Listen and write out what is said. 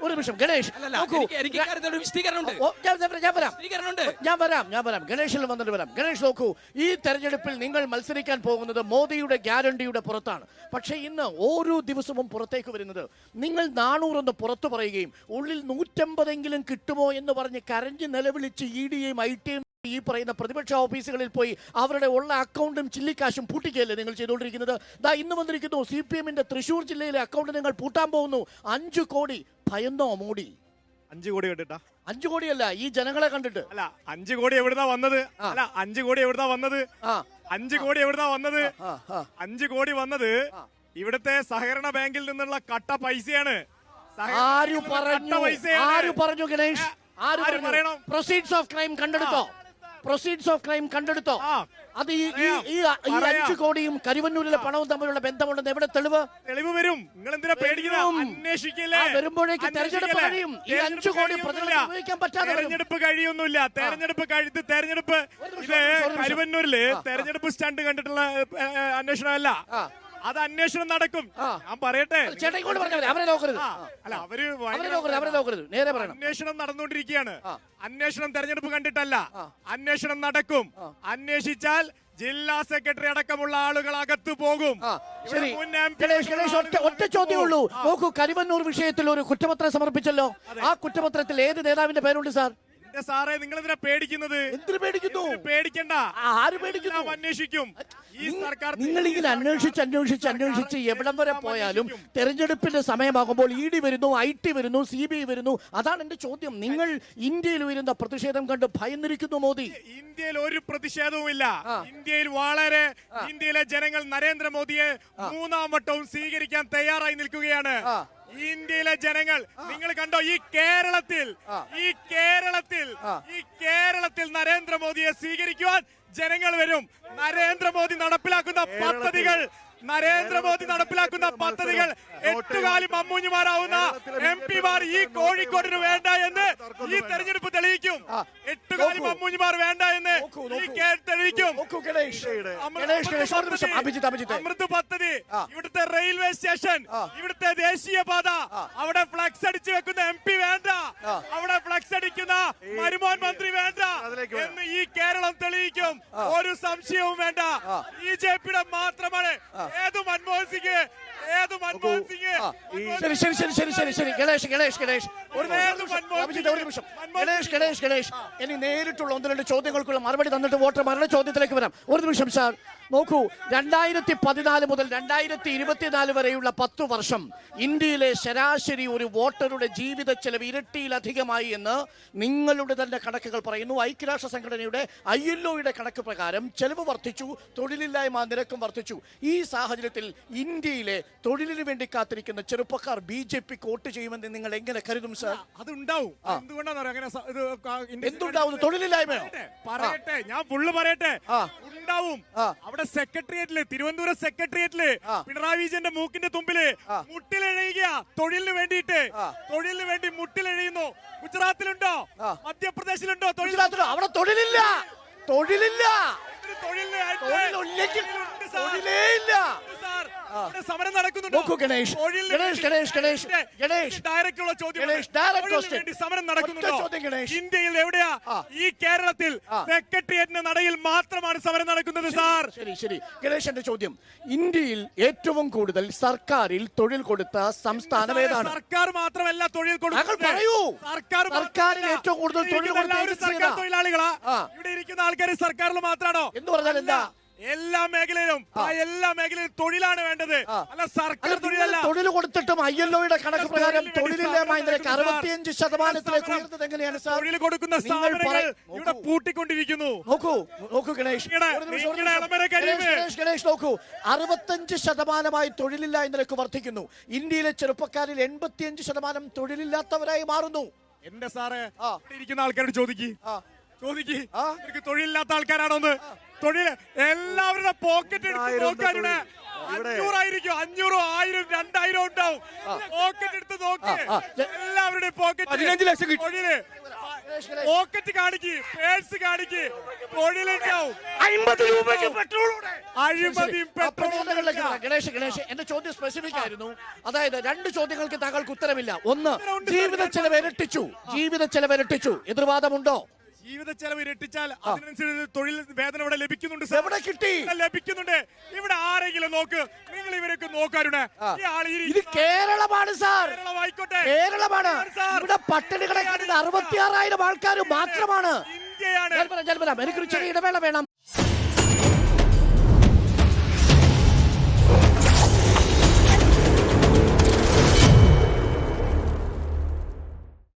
ഒരു നിമിഷം ഗണേഷ് നോക്കൂ, ഞാൻ വരാം ഗണേഷിൽ വന്നിട്ട് വരാം. ഗണേഷ് നോക്കൂ, ഈ തെരഞ്ഞെടുപ്പിൽ നിങ്ങൾ മത്സരിക്കാൻ പോകുന്നത് മോദിയുടെ ഗ്യാരണ്ടിയുടെ പുറത്താണ്. പക്ഷേ ഇന്ന് ഓരോ ദിവസവും പുറത്തേക്ക് വരുന്നത് നിങ്ങൾ 400 എന്ന് പുറത്തു പറയുകയും ഉള്ളിൽ 150 കിട്ടുമോ എന്ന് പറഞ്ഞ് കരഞ്ഞ് നിലവിളിച്ച് ED-യും IT-യും ഈ പറയുന്ന പ്രതിപക്ഷ ഓഫീസുകളിൽ പോയി അവരുടെ ഉള്ള അക്കൗണ്ടും ചില്ലിക്കാശും പൂട്ടിക്കുകയല്ലേ നിങ്ങൾ ചെയ്തുകൊണ്ടിരിക്കുന്നത്? ദാ ഇന്ന് വന്നിരിക്കുന്നു CPM-ന്റെ തൃശ്ശൂർ ജില്ലയിലെ അക്കൗണ്ട് നിങ്ങൾ പൂട്ടാൻ പോകുന്നു. 5 കോടി. ഭയന്നോ മോഡി? 5 കോടി കണ്ടിട്ടാ? 5 കോടിയല്ല, ഈ ജനങ്ങളെ കണ്ടിട്ട്. അല്ല 5 കോടി എവിടുന്നാ വന്നത്? അല്ല 5 കോടി എവിടുന്നാ വന്നത്? 5 കോടി എവിടുന്നാ വന്നത്? 5 കോടി വന്നത് ഇവിടുത്തെ സഹകരണ ബാങ്കിൽ നിന്നുള്ള കട്ട പൈസയാണ്. ആര് പറഞ്ഞു ഗണേഷ്? ആര് പറയണം? പ്രൊസീഡ്സ് ഓഫ് ക്രൈം കണ്ടെടുത്തോ? പ്രൊസീഡ്സ് ഓഫ് ക്രൈം കണ്ടെടുത്തോ? അത് ഈ 5 കോടിയും കരുവന്നൂരിലെ പണവും തമ്മിലുള്ള ബന്ധമുണ്ടെന്ന് എവിടെ തെളിവ്? തെളിവ് വരും. നിങ്ങൾ എന്തിനാ പേടിക്കുന്നത്? അന്വേഷിക്കില്ലേ? വരുമ്പോഴേക്ക് തെരഞ്ഞെടുപ്പ് കഴിയും. ഈ 5 കോടി ഉപയോഗിക്കാൻ പറ്റാതെ തെരഞ്ഞെടുപ്പ് കഴിയൊന്നുമില്ല. തെരഞ്ഞെടുപ്പ് ഇത് കരുവന്നൂരില് തെരഞ്ഞെടുപ്പ് സ്റ്റണ്ട് കണ്ടിട്ടുള്ള അന്വേഷണമല്ല. അത് അന്വേഷണം നടക്കും. ഞാൻ പറയട്ടെ, അല്ല അന്വേഷണം നടന്നുകൊണ്ടിരിക്കുകയാണ്. അന്വേഷണം തെരഞ്ഞെടുപ്പ് കണ്ടിട്ടല്ല, അന്വേഷണം നടക്കും. അന്വേഷിച്ചാൽ ജില്ലാ സെക്രട്ടറി അടക്കമുള്ള ആളുകൾ അകത്തു പോകും. ഒറ്റ ചോദ്യമുള്ളൂ. നോക്കൂ, കരുവന്നൂർ വിഷയത്തിൽ ഒരു കുറ്റപത്രം സമർപ്പിച്ചല്ലോ. ആ കുറ്റപത്രത്തിൽ ഏത് നേതാവിന്റെ പേരുണ്ട് സാർ? സാറേ, നിങ്ങൾ എന്തിനാ പേടിക്കുന്നത്? എന്തിനു പേടിക്കുന്നു? പേടിക്കണ്ട. ആര് പേടിക്കുന്നു? അന്വേഷിക്കും. ഈ സർക്കാർ നിങ്ങളിങ്ങനെ അന്വേഷിച്ച് എവിടം വരെ പോയാലും തെരഞ്ഞെടുപ്പിന്റെ സമയമാകുമ്പോൾ ED വരുന്നു, IT വരുന്നു, CBI വരുന്നു. അതാണ് എന്റെ ചോദ്യം. നിങ്ങൾ ഇന്ത്യയിൽ വരുന്ന പ്രതിഷേധം കണ്ട് ഭയന്നിരിക്കുന്നു മോദി? ഇന്ത്യയിൽ ഒരു പ്രതിഷേധവുമില്ല. ഇന്ത്യയിലെ ജനങ്ങൾ നരേന്ദ്രമോദിയെ 3ാം വട്ടവും സ്വീകരിക്കാൻ തയ്യാറായി നിൽക്കുകയാണ്. ഇന്ത്യയിലെ ജനങ്ങൾ നിങ്ങൾ കണ്ടോ? ഈ കേരളത്തിൽ നരേന്ദ്രമോദിയെ സ്വീകരിക്കുവാൻ ജനങ്ങൾ വരും. നരേന്ദ്രമോദി നടപ്പിലാക്കുന്ന പദ്ധതികൾ 8 കാലി മമ്മൂഞ്ഞുമാരാവുന്ന MP-മാർ ഈ കോഴിക്കോടിന് വേണ്ട എന്ന് ഈ തെരഞ്ഞെടുപ്പ് തെളിയിക്കും. 8 കാലി മമ്മൂഞ്ഞുമാർ വേണ്ട എന്ന് തെളിയിക്കും. അമൃത് പദ്ധതി, ഇവിടുത്തെ റെയിൽവേ സ്റ്റേഷൻ, ഇവിടുത്തെ ദേശീയപാത, അവിടെ ഫ്ലക്സ് അടിച്ചു വെക്കുന്ന MP വേണ്ട, അവിടെ ഫ്ലക്സ് അടിക്കുന്ന മരുമോൻ മന്ത്രി വേണ്ട എന്ന് ഈ കേരളം തെളിയിക്കും. ഒരു സംശയവും വേണ്ട. BJP-യുടെ മാത്രമാണ്. ഏത് മൻമോഹൻ സിംഗ് ശരി ഗണേഷ് ഇനി നേരിട്ടുള്ള 1-2 ചോദ്യങ്ങൾക്കുള്ള മറുപടി തന്നിട്ട് വോട്ടർമാരുടെ ചോദ്യത്തിലേക്ക് വരാം. ഒരു നിമിഷം സാർ. നോക്കൂ, 2014 മുതൽ 2024 വരെയുള്ള 10 വർഷം ഇന്ത്യയിലെ ശരാശരി ഒരു വോട്ടറുടെ ജീവിത ചെലവ് ഇരട്ടിയിലധികമായി എന്ന് നിങ്ങളുടെ തന്നെ കണക്കുകൾ പറയുന്നു. ഐക്യരാഷ്ട്ര സംഘടനയുടെ ILO-യുടെ കണക്ക് പ്രകാരം ചെലവ് വർദ്ധിച്ചു, തൊഴിലില്ലായ്മ നിരക്കും വർദ്ധിച്ചു. ഈ സാഹചര്യത്തിൽ ഇന്ത്യയിലെ തൊഴിലിന് വേണ്ടി കാത്തിരിക്കുന്ന ചെറുപ്പക്കാർ BJP വോട്ട് ചെയ്യുമെന്ന് നിങ്ങൾ എങ്ങനെ കരുതും സാർ? അതുണ്ടാവും. എന്തുണ്ടാവും? തൊഴിലില്ലായ്മയോ? പറയട്ടെ, ഞാൻ ഫുള്ള് പറയട്ടെ. ഉണ്ടാവും. അവിടെ സെക്രട്ടേറിയറ്റില്, തിരുവനന്തപുരം സെക്രട്ടേറിയറ്റില് പിണറായി വിജയന്റെ മൂക്കിന്റെ തുമ്പില് മുട്ടിലെഴുക തൊഴിലിന് വേണ്ടിയിട്ട്. തൊഴിലിന് വേണ്ടി മുട്ടിലെഴുയുന്നു. ഗുജറാത്തിലുണ്ടോ? മധ്യപ്രദേശിലുണ്ടോ? അവിടെ തൊഴിലില്ല. സമരം നടക്കുന്നുണ്ടോ? സമരം നടക്കുന്നുണ്ടോ? ഇന്ത്യയിൽ എവിടെയാ? ഈ കേരളത്തിൽ സെക്രട്ടേറിയറ്റിന്റെ നടയിൽ മാത്രമാണ് സമരം നടക്കുന്നത് സാർ. ശരി ഗണേശന്റെ ചോദ്യം, ഇന്ത്യയിൽ ഏറ്റവും കൂടുതൽ സർക്കാരിൽ തൊഴിൽ കൊടുത്ത സംസ്ഥാനം ഏതാണ്? സർക്കാർ മാത്രമല്ല തൊഴിൽ കൊടുക്കുന്നത്. സർക്കാരിൽ ഏറ്റവും കൂടുതൽ തൊഴിൽ കൊടുത്ത സർക്കാർ തൊഴിലാളികളാ? ഇവിടെ ഇരിക്കുന്ന ആൾക്കാർ സർക്കാരിൽ മാത്രമാണോ എന്ന് പറഞ്ഞാൽ എന്താ? എല്ലാ മേഖലയിലും തൊഴിലാണ് വേണ്ടത്, അല്ല സർക്കാർ തൊഴിലല്ല. തൊഴിൽ കൊടുത്തിട്ടും ILO-യുടെ കണക്ക് പ്രകാരം തൊഴിലില്ലായ്മ 65%-ലേക്ക് ഉയർന്നത് എങ്ങനെയാണ് സാർ? തൊഴിൽ കൊടുക്കുന്ന സ്ഥാപനങ്ങൾ ഇവിടെ പൂട്ടിക്കൊണ്ടിരിക്കുന്നു. നോക്കൂ ഗണേഷ് നോക്കൂ, 65% തൊഴിലില്ലായ്മ നിരക്ക് വർദ്ധിക്കുന്നു. ഇന്ത്യയിലെ ചെറുപ്പക്കാരിൽ 85% തൊഴിലില്ലാത്തവരായി മാറുന്നു. എന്റെ സാറേ, ഇരിക്കുന്ന ആൾക്കാരോട് ചോദിക്ക് തൊഴിലില്ലാത്ത ആൾക്കാരാണോന്ന്. തൊഴിൽ എല്ലാവരുടെ പോക്കറ്റ് എടുത്ത് നോക്കാനുണ്ട്. 500 ആയിരിക്കും, 500, 1000, 2000 ഉണ്ടാവും. പോക്കറ്റ് എടുത്ത് നോക്ക്. എല്ലാവരുടെയും പോക്കറ്റ്. പോക്കറ്റ് കാണിക്ക്, പേഴ്സ് കാണിക്ക്, തൊഴിലുണ്ടാവും. 50 രൂപയ്ക്ക് പെട്രോൾ അഴിമതിയും പ്രതികരണങ്ങളിലേക്ക് പെട്രോളും. വരാം. ഗണേഷ് എന്റെ ചോദ്യം സ്പെസിഫിക് ആയിരുന്നു. അതായത് രണ്ട് ചോദ്യങ്ങൾക്ക് താങ്കൾക്ക് ഉത്തരമില്ല. ഒന്ന്, ജീവിത ചെലവ് ഇരട്ടിച്ചു. എതിർവാദമുണ്ടോ? ജീവിത ചെലവ് ഇരട്ടിച്ചാൽ അതിനനുസരിച്ച് തൊഴിൽ വേതനം ഇവിടെ ലഭിക്കുന്നുണ്ട് സർ. എവിടെ കിട്ടി? ഇവിടെ ലഭിക്കുന്നുണ്ട്. ഇവിടെ ആരെങ്കിലും നോക്ക്, നിങ്ങൾ ഇവരൊക്കെ നോക്കാരുണ്ട്. ഈ ആള് ഇത് കേരളമാണ് സാർ, കേരളമായിക്കോട്ടെ, കേരളമാണ്. ഇവിടെ പട്ടിണി കിടക്കുന്നത് 66,000 ആൾക്കാർ മാത്രമാണ്. ഇന്ത്യയാണ്. ഞാൻ പറയാം. എനിക്കൊരു ചെറിയ ഇടവേള വേണം.